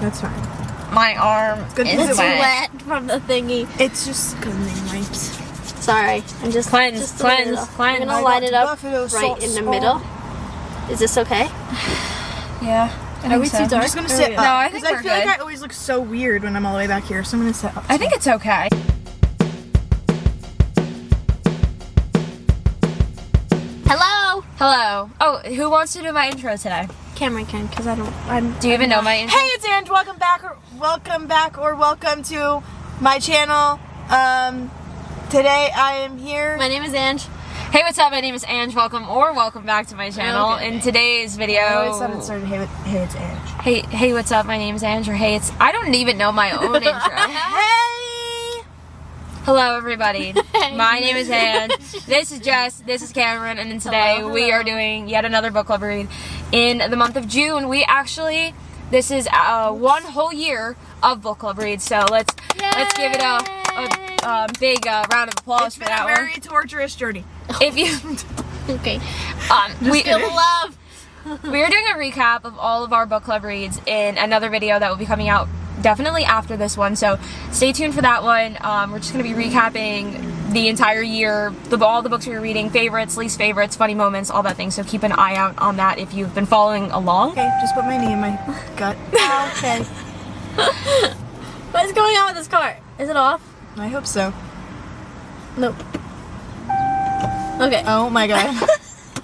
That's fine. My arm is wet from the thingy. It's just cleansing wipes. Sorry, I'm just cleanse. I'm gonna line it up right in the middle. Is this okay? Yeah. Are we too dark? I'm just gonna sit up. No, I think because we're I feel good. like I always look so weird when I'm all the way back here, so I'm gonna sit up. I think it's okay. Hello, Hello. Oh, who wants to do my intro today? Cameron can, because Do you even know my intro? Hey, it's Ange. Welcome back, or welcome to my channel. Today I am here. My name is Ange. Hey, what's up? My name is Ange. Welcome back to my channel. Okay. In today's video, I always thought it started. Hey, it's Ange. Hey, what's up? My name is Ange. Or hey, it's. I don't even know my own intro. Hey. Hello, everybody. My name is Ange. This is Jess. This is Cameron, and then today we are doing yet another book club read. In the month of June, this is one whole year of book club reads. So let's give it a big round of applause for that one. It's been a very torturous journey. If you Okay. we Feel the love. we are doing a recap of all of our book club reads in another video that will be coming out definitely after this one. So stay tuned for that one. We're just going to be recapping the entire year, all the books we were reading, favorites, least favorites, funny moments, all that thing. So keep an eye out on that if you've been following along. Okay, just put my knee in my gut. Okay. What is going on with this cart? Is it off? I hope so. Nope. Okay. Oh my god.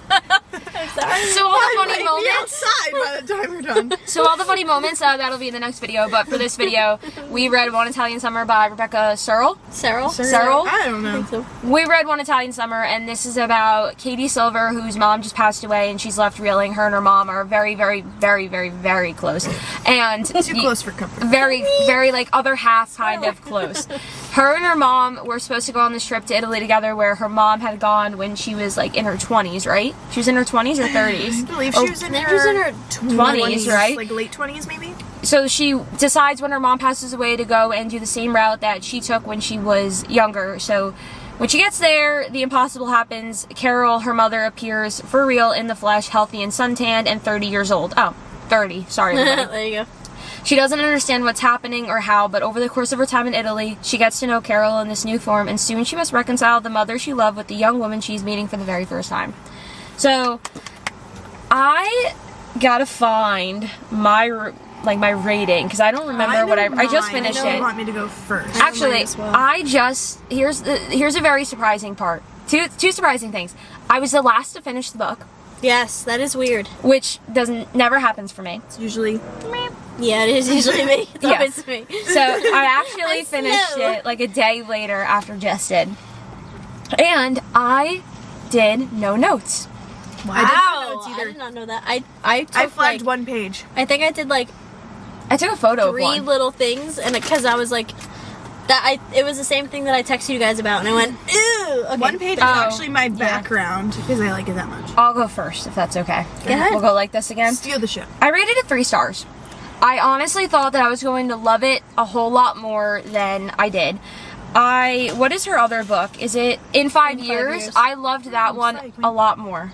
I'm sorry. So all the funny moments. outside by the time we're done. So all the funny moments, that'll be in the next video. But for this video, we read One Italian Summer by Rebecca Searle. Cyril? I don't I know. think so. We read One Italian Summer, and this is about Katie Silver, whose mom just passed away, and she's left reeling. Her and her mom are very, very, very, very, very close. And Too close for comfort. very, very, like, other half kind of close. Her and her mom were supposed to go on this trip to Italy together, where her mom had gone when she was, like, in her 20s, right? She was in her 20s or 30s? I believe she was in She was in her 20s, right? Like late 20s, maybe? So she decides when her mom passes away to go and do the same route that she took when she was younger. So when she gets there, the impossible happens. Carol, her mother, appears for real in the flesh, healthy and suntanned, and 30 years old. Oh, 30. Sorry, everybody. There you go. She doesn't understand what's happening or how, but over the course of her time in Italy, she gets to know Carol in this new form, and soon she must reconcile the mother she loved with the young woman she's meeting for the very first time. So, I gotta find my rating, because I don't remember what I just finished I know it. you want me to go first. Actually, here's a very surprising part. Two surprising things. I was the last to finish the book, Yes, that is weird. which never happens for me. It's usually Yeah, it is usually me. It's Yeah. always me. So I actually I finished know. it like a day later after Jess did. And I did no notes. I Wow. didn't know it's I either. did not know that. I took flagged like, one page. I think I did like I took a photo of 3 one. little things, and because I was like, it was the same thing that I texted you guys about, and I went, ew. Okay. One page is Oh, actually my background because I like it that much. I'll go first if that's okay. Go ahead. We'll go like this again. Steal the show. I rated it 3 stars. I honestly thought that I was going to love it a whole lot more than I did. What is her other book? Is it In 5 Years? I loved that one Slay Queen. a lot more.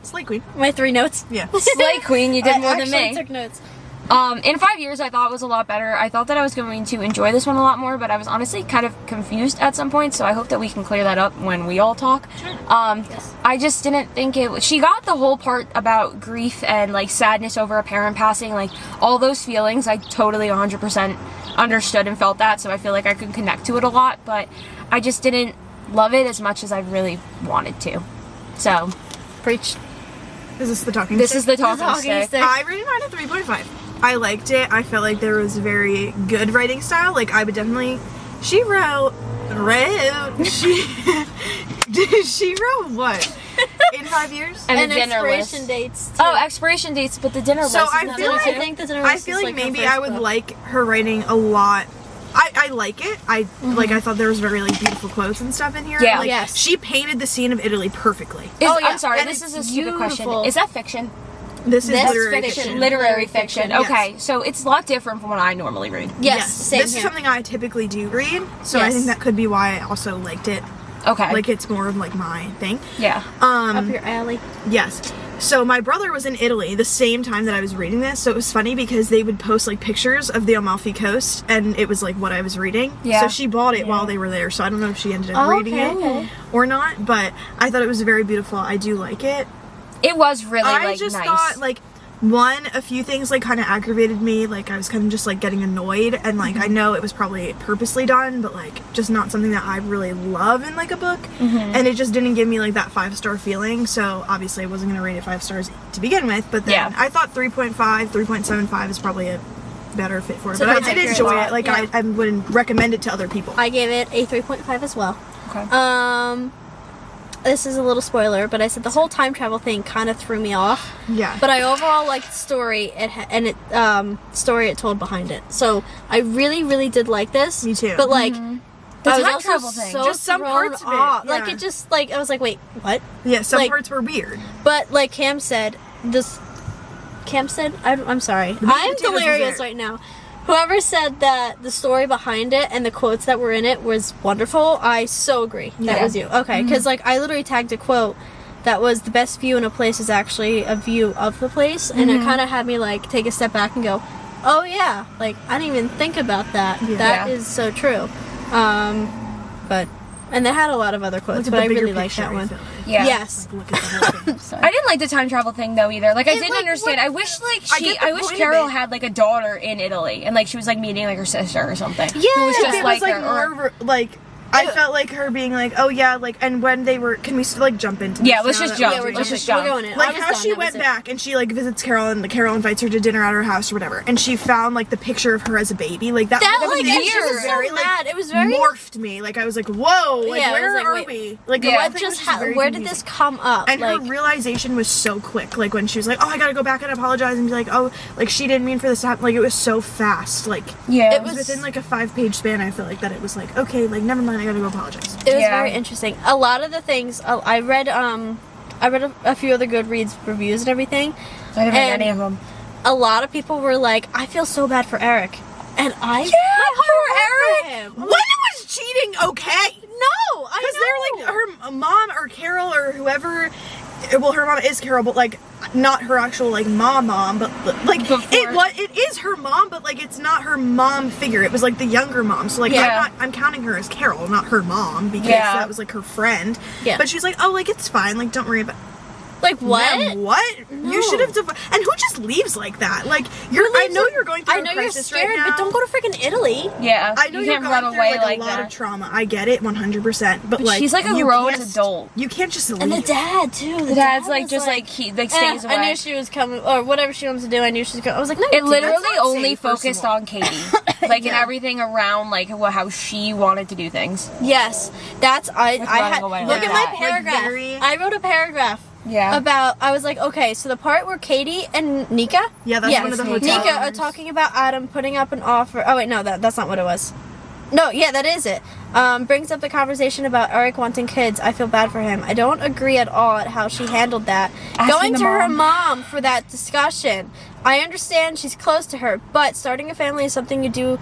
Slay Queen. My 3 notes. Yeah. Slay Queen, you did I more than actually me. took notes. In 5 Years, I thought was a lot better. I thought that I was going to enjoy this one a lot more, but I was honestly kind of confused at some point, so I hope that we can clear that up when we all talk. I just didn't think she got the whole part about grief and, like, sadness over a parent passing, like, all those feelings. I totally 100% understood and felt that, so I feel like I could connect to it a lot, but I just didn't love it as much as I really wanted to. So, Preach. Is this the talking this stick? is the talking stick. I rated mine at 3.5. I liked it. I felt like there was very good writing style. Like, I would definitely... She wrote what? In 5 years? And And the dinner expiration list. dates. Too. Oh, expiration dates, but the dinner list So is I not feel there, like- too? I think the dinner I list feel is like her maybe first I would book. like her writing a lot. I like it. I thought there was very like beautiful quotes and stuff in here. Yeah. Like, Yes. she painted the scene of Italy perfectly. Oh, yeah. I'm sorry, And this it's is a stupid question. beautiful. Is that fiction? This is That's literary fiction. fiction. Literary fiction. Yes. Okay, so it's a lot different from what I normally read. Yes, same This here. is something I typically do read, so I Yes. think that could be why I also liked it. Okay. Like, it's more of like my thing. yeah. Up your alley. Yes. So my brother was in Italy the same time that I was reading this, so it was funny because they would post like pictures of the Amalfi Coast, and it was like what I was reading. Yeah. So she bought it while they were there, so I don't know if she ended up reading it or not, but I thought it was very beautiful. I do like it. It was really I like just nice. thought like a few things like kind of aggravated me. Like I was kind of just like getting annoyed, and like I know it was probably purposely done, but like just not something that I really love in like a book. And it just didn't give me like that 5-star feeling. So obviously I wasn't gonna rate it 5 stars to begin with. But then I thought 3.5, 3.75 is probably a better fit for it. But I did enjoy it. Like I wouldn't recommend it to other people. I gave it a 3.5 as well. Okay. This is a little spoiler, but I said the whole time travel thing kind of threw me off. Yeah. But I overall liked the story story it told behind it. So I really, really did like this. Me too. But like, The I was time also travel thing. so Just some thrown parts of it, off. yeah. Like it just like I was like, wait, what? Yeah, some like- parts were weird. But like Cam said, I'm sorry. I'm potatoes was delirious there. right now. Whoever said that the story behind it and the quotes that were in it was wonderful, I so agree. That was you. Okay, because like I literally tagged a quote that was the best view in a place is actually a view of the place, and it kind of had me like take a step back and go, oh yeah, like I didn't even think about that. That is so true. And they had a lot of other quotes, but I really liked that one. Yeah. Yes. Look at the whole thing. I didn't like the time travel thing though either. Like I didn't like, understand. I wish like get the I wish point of Carol it. had like a daughter in Italy and like she was like meeting like her sister or something. Yeah. Who was just It like was like her. more like I felt like her being like, oh yeah, like, and when they were, can we still like jump into this Yeah, let's now just that jump. we're Yeah, we're Let's just just we're jump. going in. like I was how done, she that was went it. back and she like visits Carol, and Carol invites her to dinner at her house or whatever, and she found like the picture of her as a baby, like that That was like weird. and she was so mad. It was very morphed me. Like I was like, whoa, like Yeah, I was where like, are wait, we? Like Yeah. the whole what thing just was very where did confusing. this come up? And like her realization was so quick. Like when she was like, "Oh, I gotta go back and apologize," and be like, "Oh, like she didn't mean for this to happen." Like it was so fast. Like Yeah. it was within like a 5-page span. I feel like that it was like, okay, like never mind, I gotta go apologize. it was Yeah. very interesting. A lot of the things I read a few other Goodreads reviews and everything. I didn't read and any of them. A lot of people were like, "I feel so bad for Eric," and I poor Eric. When was cheating okay? No, I Because know. they're like her mom or Carol or whoever. Well, her mom is Carol, but like not her actual like mom, but like it is her mom, but like it's not her mom figure. It was like the younger mom. So like Yeah. I'm counting her as Carol, not her mom, because Yeah. that was like her friend. Yeah. But she's like, oh, like it's fine, like don't worry about. Like what? Man, what? You should have. And who just leaves like that? Like you're. I know you're going through I know a you're crisis scared, right now. but don't go to freaking Italy. Yeah. I know you you're can't going run through away like like a lot that. of trauma. I get it, 100%. But like she's like a you grown can't- adult. You can't just leave. And the dad too. The dad's dad like was just like he like stays away. I knew she was coming, or whatever she wants to do. I knew she was going. I was like, no. It literally that's not only safe, first of focused all. on Katie, like and everything around like how she wanted to do things. Yes, that's I With had running away look like at that. my paragraph. Like, very- I wrote a paragraph Yeah. about I was like, okay, so the part where Katie and Nika, Yeah, that's one of the hotel Nika are owners. talking about Adam putting up an offer. Oh wait, no, that's not what it was. No, yeah, that is it. Brings up the conversation about Eric wanting kids. I feel bad for him. I don't agree at all at how she handled that. Asking Going the to her mom. mom for that discussion. I understand she's close to her, but starting a family is something you do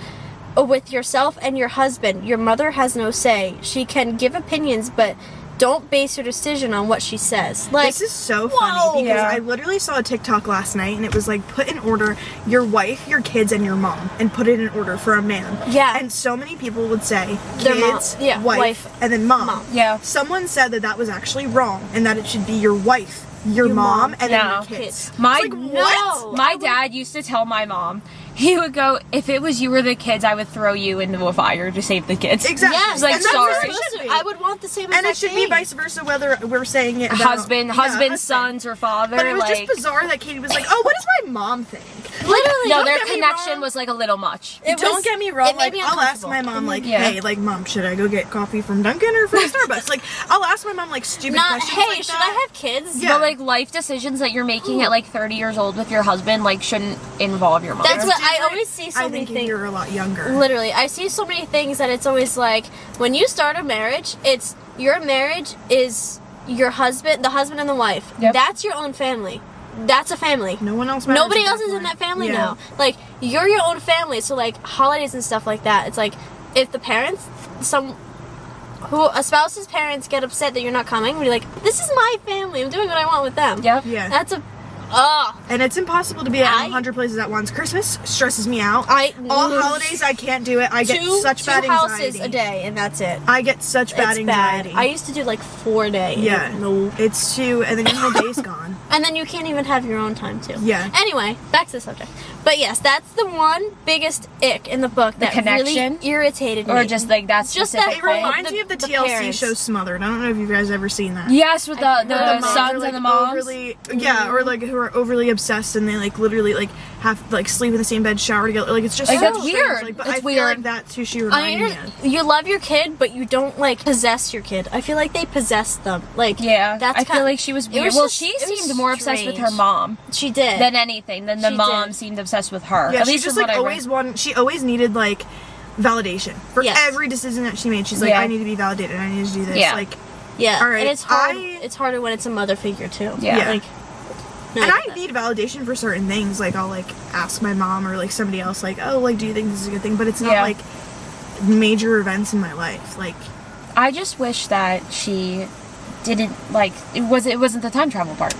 with yourself and your husband. Your mother has no say. She can give opinions, but don't base your decision on what she says. Like, This is so funny because Yeah. I literally saw a TikTok last night and it was like put in order your wife, your kids, and your mom, and put it in order for a man. Yeah. And so many people would say Their mom. kids, Yeah, wife, wife, and then mom. mom. Yeah. Someone said that that was actually wrong and that it should be your wife, your mom, and then No. your kids. My It's like, what? my dad used to tell my mom, he would go, if it was you or the kids, I would throw you into a fire to save the kids. Exactly. yes, like, And that's sorry. what it should be. I would want the same. And it exact should be thing. vice versa, whether we're saying it about Husband, husband. sons, or father. But it was like, just bizarre that Katie was like, "Oh, what does my mom think?" Literally, no, don't their get me connection wrong. was like a little much. It Don't was- get me wrong. it made Like, me I'll ask uncomfortable. my mom, like, Yeah. "Hey, like, mom, should I go get coffee from Dunkin' or from Starbucks?" Like, I'll ask my mom like stupid Not, questions. hey, like should that. I have kids? Yeah. But like life decisions that you're making at like 30 years old with your husband like shouldn't involve your mother. That's what I Different. always see so I many think if things. you're a lot younger. Literally, I see so many things that it's always like when you start a marriage, it's your marriage is your husband, the husband and the wife. Yep. That's your own family. That's a family. No one else matters. Nobody at else that is in point. that family Yeah. now. Like you're your own family. So like holidays and stuff like that. It's like if the parents, a spouse's parents get upset that you're not coming, we're like, this is my family. I'm doing what I want with them. Yep. Yeah. That's a And it's impossible to be at 100 places at once. Christmas stresses me out. All holidays, I can't do it. I get such bad anxiety. 2 houses a day, and that's it. I get such bad anxiety. I used to do like 4 days. Yeah. No. It's 2, and then your whole day's gone. And then you can't even have your own time too. Yeah. Anyway, back to the subject. But yes, that's the one biggest ick in the book that connection? really irritated me. Or just like that Just specific It that thing. reminds me of the TLC parents. show Smothered. I don't know if you guys ever seen that. Yes, with the moms sons are, and the moms. Overly, yeah, or like who are overly obsessed and they like literally like have like sleep in the same bed, shower together. Like it's just Like, so that's strange. weird. Like, but It's I feel weird. like that's who she I reminded mean, me of. you love your kid, but you don't like possess your kid. I feel like they possess them. Like Yeah, that's I feel like she was weird. Well, she it was seemed more obsessed with her strange. mom She did. than anything. Than the She mom did. seemed obsessed with her. Yeah, At she least just is like what I always read. wanted. She always needed like validation for Yes. every decision that she made. She's like, Yeah. I need to be validated. I need to do this. Yeah. Like, yeah, all right, and it's hard. I- It's harder when it's a mother figure too. Yeah. like. no, and get I that. need validation for certain things. Like I'll like ask my mom or like somebody else, like, oh, like, do you think this is a good thing? But it's not Yeah. like major events in my life. Like, I just wish that she didn't like it wasn't the time travel part.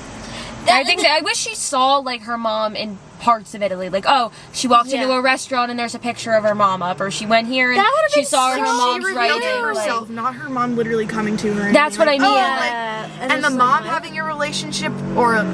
I wish she saw like her mom in parts of Italy, like she walked into Yeah. a restaurant and there's a picture of her mom up, or she went here and That would've she been saw so her she mom's revealed writing. it like- herself, not her mom literally coming to her. and That's being what I mean. "Oh," Yeah, like- and and the it's mom like, having a relationship or a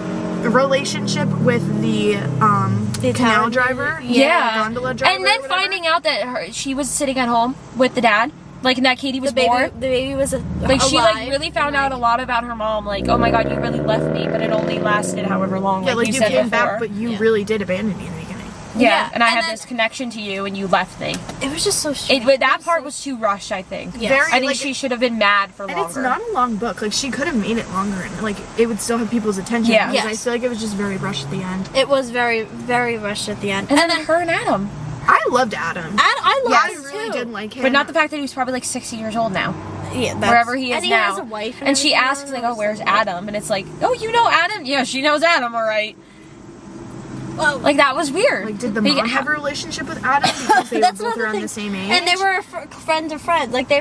relationship with the canal Italian- driver, Yeah, gondola driver, and then or whatever. finding out that she was sitting at home with the dad, like, and that Katie was the born. baby was Like, she like alive, really found and, out a lot about her mom. Like, oh my god, you really left me, but it only lasted however long. Yeah, like you you said came before. back, but you Yeah. really did abandon me in the beginning. yeah, Yeah, and I and had then- this connection to you, and you left me. It was just so strange. That part was too rushed. I think. Yes. Very, I think like, she should have been mad for And longer. it's not a long book. Like she could have made it longer, and like it would still have people's attention. Yeah. because Yes. I feel like it was just very rushed at the end. It was very, very rushed at the end. and then her and Adam, I loved Adam. I Yeah, loved I it really too. did like him. but not the fact that he was probably like 60 years old now, Yeah, that's, wherever he is and he now. has a wife. And she everything. asks like, "Oh, where's Adam?" And it's like, "Oh, you know Adam? Yeah, she knows Adam, all right." Well, Like that was weird. Like, did the Like, mom have a relationship with Adam because they were that's both another around thing. the same age? And they were friend to friend. Like they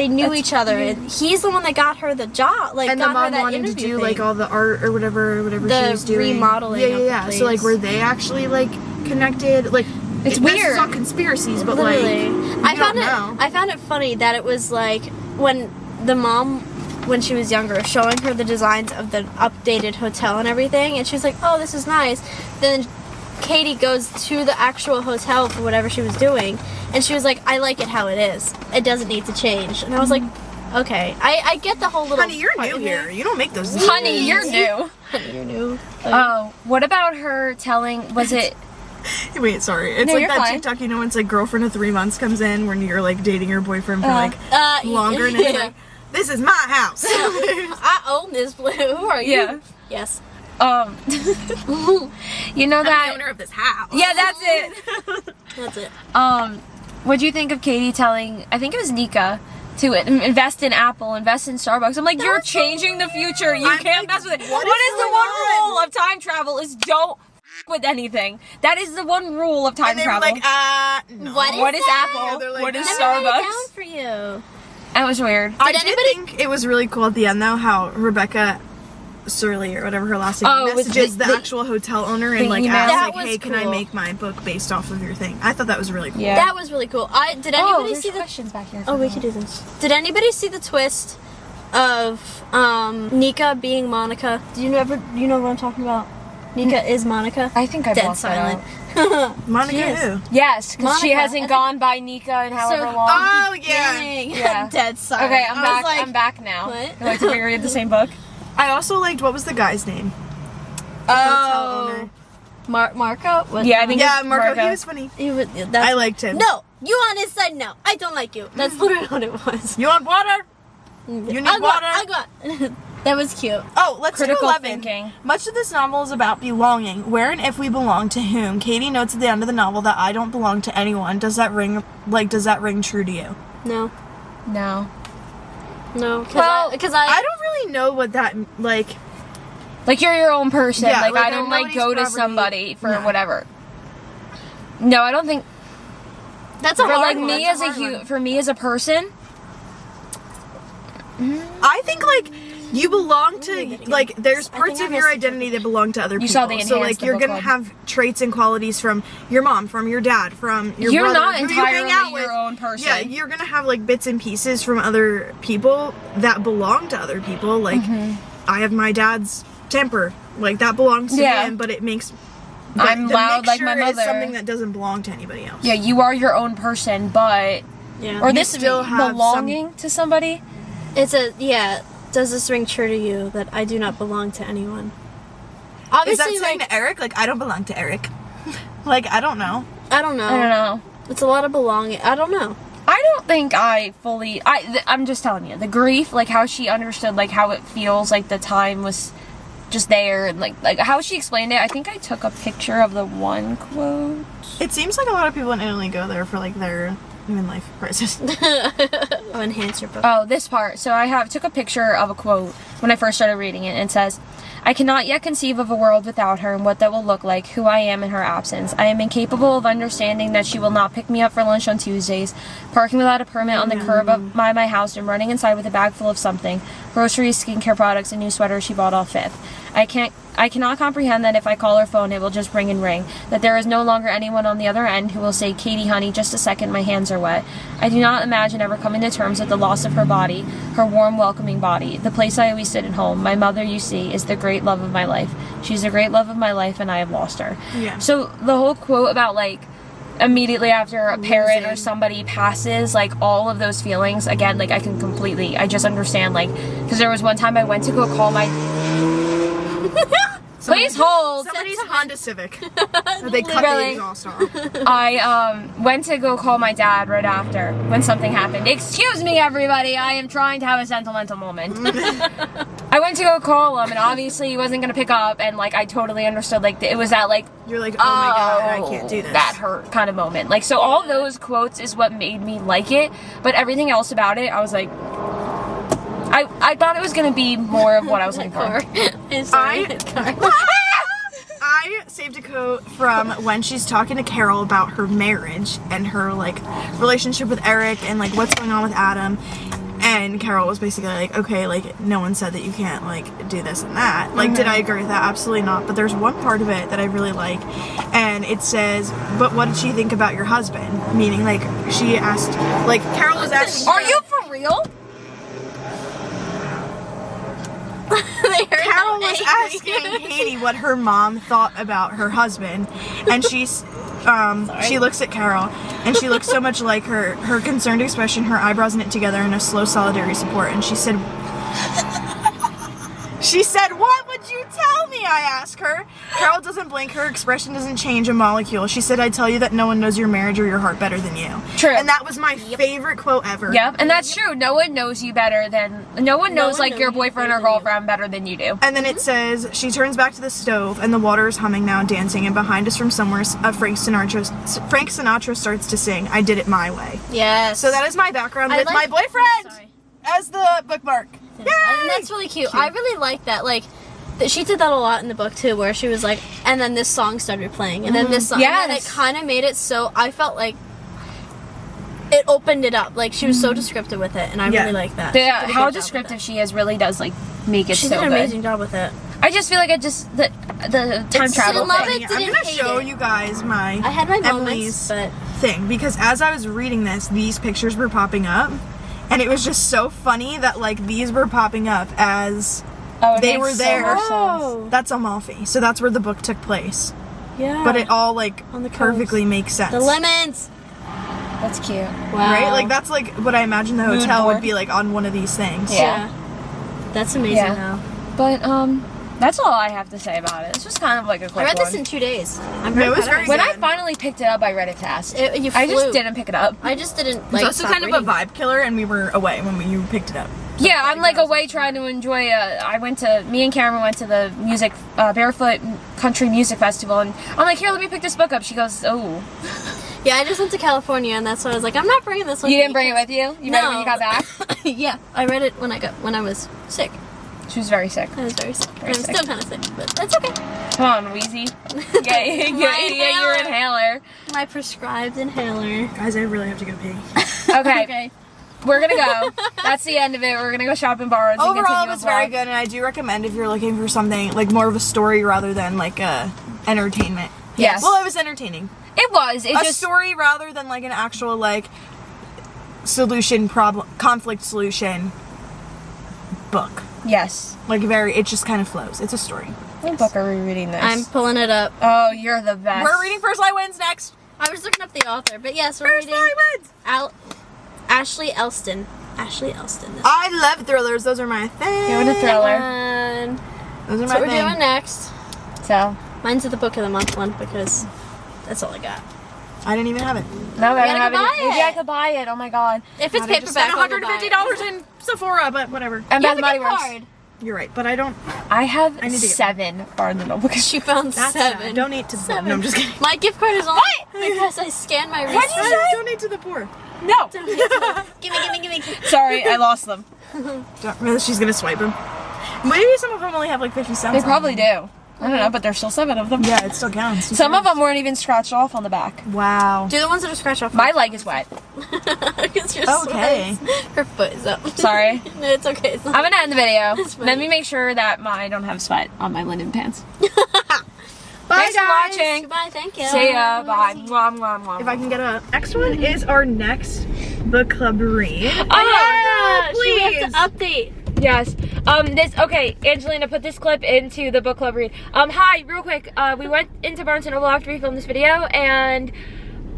knew That's each other, weird. and he's the one that got her the job. Like and the got her mom that wanted to interview do thing. like all the art or whatever she The was doing. remodeling Yeah, of the yeah. So like, place. were they actually like connected? Like, It's this weird. is all conspiracies, but Literally. like, I found it funny that it was like when the mom, when she was younger, showing her the designs of the updated hotel and everything, and she was like, "Oh, this is nice." Then Katie goes to the actual hotel for whatever she was doing, and she was like, "I like it how it is. It doesn't need to change." And I was like, "Okay, I get the whole little." honey, you're part new of here. it. You don't make those decisions. Honey, you're new. Honey, you're new. Oh, what about her telling? Was it? Wait, sorry. It's No, like you're that fine. TikTok, you know, when it's like girlfriend of 3 months comes in when you're like dating your boyfriend for like longer, and it's yeah. like, this is my house. I own this blue. Who are you? Yeah. Yes. You know I'm the that? owner of this house. Yeah, that's it. That's it. What'd you think of Katie telling? I think it was Nika to invest in Apple, invest in Starbucks. I'm like, you're That's so changing the future. You I'm can't like, mess with it. what What is is the going one on? rule of time travel? Is don't f- with anything. That is the one rule of time And they were travel. like, no. What is that? Apple? They're like, What is "Let Let me write it Starbucks? down for you. That was weird. I Did did anybody- think it was really cool at the end, though, how Rebecca Surly or whatever her last name Oh, with messages the- the actual hotel owner and the like email. asks That like, was hey, can I cool. make my book based off of your thing? I thought that was really cool. Yeah. That was really cool. Did Oh, anybody there's see the? questions back here. Oh, we could do this. Did anybody see the twist of Nika being Monica? Do you know what I'm talking about? Nika is Monica. I think I Dead blocked that silent. out. Monica She is. who? Yes, because she Monica, hasn't and- gone by Nika in however long. Oh, yeah. Dang. Yeah. Dead silent. Okay, I'm I back. was like, I'm back now. what? Wait, did we read the same book? I also liked, what was the guy's name? Hotel owner. Marco. What? Yeah, I think Yeah, it's Marco, Marco. he was funny. He was, I liked him. No, you on his side. No, I don't like you. That's literally what it was. You want water? You need water? I got. That was cute. Oh, let's Critical do 11. thinking. Much of this novel is about belonging. Where and if we belong to whom? Katie notes at the end of the novel that I don't belong to anyone. Does that ring true to you? No, No. no. Well, Because I don't really know what that, like, Like you're your own person. Yeah, like like, I don't like nobody's go to property. somebody for No. whatever. No, I don't think. that's a For hard like one. me That's as a hard one. for me as a person, I think like you belong to like there's parts of your identity that belong to other people. saw they so enhanced like the you're book gonna club. have traits and qualities from your mom, from your dad, from your You're brother, not who you hang entirely out your with. own person. Yeah, you're gonna have like bits and pieces from other people that belong to other people. Like I have my dad's temper, like that belongs to him, but it makes. But I'm the loud like my mixture is mother. something that doesn't belong to anybody else. Yeah, you are your own person, but or You this still have belonging to somebody. It's does this ring true to you that I do not belong to anyone? Is Obviously, that saying like, to Eric? Like I don't belong to Eric. Like I don't know. I don't know. I don't know. It's a lot of belonging. I don't know. I don't think I fully. I'm just telling you the grief, like how she understood, like how it feels, like the time was just there, and like how she explained it. I think I took a picture of the one quote. It seems like a lot of people in Italy go there for like their midlife crisis. Oh, enhance your book. Oh, this part. So I took a picture of a quote when I first started reading it, and it says, I cannot yet conceive of a world without her and what that will look like, who I am in her absence. I am incapable of understanding that she will not pick me up for lunch on Tuesdays, parking without a permit on the curb by my house and running inside with a bag full of something, groceries, skincare products, and new sweaters she bought off Fifth. I cannot comprehend that if I call her phone, it will just ring and ring, that there is no longer anyone on the other end who will say, Katie, honey, just a second, my hands are wet. I do not imagine ever coming to terms with the loss of her body, her warm, welcoming body, the place I always sit at home. My mother, you see, is the great love of my life. She's the great love of my life, and I have lost her. Yeah. So the whole quote about, like, immediately after a parent or somebody passes, like, all of those feelings, again, like, I just understand, like, because there was one time I went to go call my... Please hold. Somebody's Honda Civic. They cut Really? the exhaust off. I went to go call my dad right after when something happened. Excuse me, everybody. I am trying to have a sentimental moment. I went to go call him, and obviously he wasn't gonna pick up. And like I totally understood. Like it was that like You're like, oh my god, I can't do this. That hurt kind of moment. Like so, all those quotes is what made me like it. But everything else about it, I was like. I thought it was gonna be more of what I was looking for. I saved a quote from when she's talking to Carol about her marriage and her like relationship with Eric and like what's going on with Adam. And Carol was basically like, okay, like no one said that you can't like do this and that. Like, did I agree with that? Absolutely not. But there's one part of it that I really like, and it says, "But what did she think about your husband?" Meaning, like she asked, like Carol was asking. Are you for real? Carol was asking Katie what her mom thought about her husband, and she looks at Carol, and she looks so much like her concerned expression, her eyebrows knit together in a slow solidarity support, and she said, "What would you tell me?" I asked her. Carol doesn't blink, her expression doesn't change a molecule. She said, "I tell you that no one knows your marriage or your heart better than you." True. And that was my favorite quote ever. Yep, and that's true. No one knows you better than... No one knows, like, your boyfriend or girlfriend better than you do. And then it says, she turns back to the stove, and the water is humming now, dancing, and behind us from somewhere, Frank Sinatra starts to sing, "I did it my way." Yes. So that is my background with my boyfriend as the bookmark. Yay! And that's really cute. I really like that. Like, she did that a lot in the book too, where she was like, and then this song started playing, and then this song, and then it kind of made it so I felt like it opened it up. Like she was so descriptive with it, and I really like that. Yeah, how descriptive she is really does like make it She so did an good. amazing job with it. I just feel like the time travel love thing. it. I'm Didn't gonna hate show it. you guys I had my Emily's moments, but thing, because as I was reading this, these pictures were popping up, and it was just so funny that like these were popping up as they were there. That's Amalfi, so that's where the book took place. Yeah. But it all like On the coast. perfectly makes sense. The lemons. That's cute. Wow. Right? Like that's like what I imagine the hotel board. would be like on one of these things. Yeah. That's amazing. Yeah. Though. But that's all I have to say about it. It's just kind of like a quick I read this one. in 2 days. I'm It was very When I good. finally picked it up, I read it fast. You I just flew. didn't pick it up. I just didn't It's like. also stop kind of a reading. vibe killer, and we were away when you picked it up. Yeah, I'm like away trying to enjoy. Me and Cameron went to the music Barefoot Country Music Festival, and I'm like, here, let me pick this book up. She goes, oh. Yeah, I just went to California, and that's why I was like, I'm not bringing this with You me. didn't bring it with you? You read it when you got back? Yeah, I read it when I was sick. She was very sick. I was very sick. Very I'm sick. still kind of sick, but that's okay. Come on, Wheezy. Get your inhaler. My prescribed inhaler. Guys, I really have to go pee. Okay. Okay. we're gonna go. That's the end of it. We're gonna go shop in Barnes. and Overall, continue it was the vlog. very good, and I do recommend if you're looking for something like more of a story rather than like a entertainment. Yes. Well, it was entertaining. It was. It A just story rather than like an actual like conflict solution book. yes. Like it just kind of flows. It's a story. What book are we reading this? I'm pulling it up. Oh, you're the best. We're reading First Light Wins next. I was looking up the author, but yes, we're First reading Light Wins. Ashley Elston. Ashley Elston. I love thrillers. Those are my thing. Doing a thriller. And Those are that's my what we're thing. doing next. So Mine's the book of the month one because that's all I got. I didn't even have it. no, I gotta don't have go it. buy Maybe it. I could buy it. Oh my god. If it's God, I just spent paperback, I'll go buy it. $150 in Sephora, but whatever. And You Bath have and a Body gift Works. card. You're right, but I don't. I have I need to get 7 Barnes and Noble. She found That's 7. sad. Donate to the poor. No, I'm just kidding. My gift card is on because I scanned my What'd you receipt. say? Donate to the poor. No. Give me. Sorry, I lost them. She's gonna swipe them. Maybe some of them only have like 50 cents. They on probably them. do. I don't know, but there's still 7 of them. Yeah, it still counts. Some of them weren't even scratched off on the back. Wow. Do the ones that are scratched off. My leg is wet. Because your Okay. Her foot is up. Sorry. No, it's okay. It's not. I'm gonna end the video. fine. Let me make sure that I don't have sweat on my linen pants. Bye, Thanks for guys. watching. Goodbye. Thank you. See ya. Bye. Mwah, mwah, mwah. If I can get up. Next one is our next book club read. Oh, please. She has to update. Yes. Okay, Angelina, put this clip into the book club read. Hi, real quick. We went into Barnes & Noble after we filmed this video,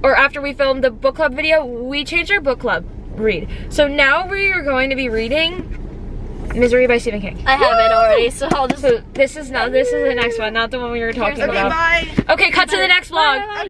or after we filmed the book club video, we changed our book club read. So now we are going to be reading Misery by Stephen King. I have it already, so I'll just. So this is the next one, not the one we were talking Okay, about. bye. Okay, cut to the next vlog. Bye.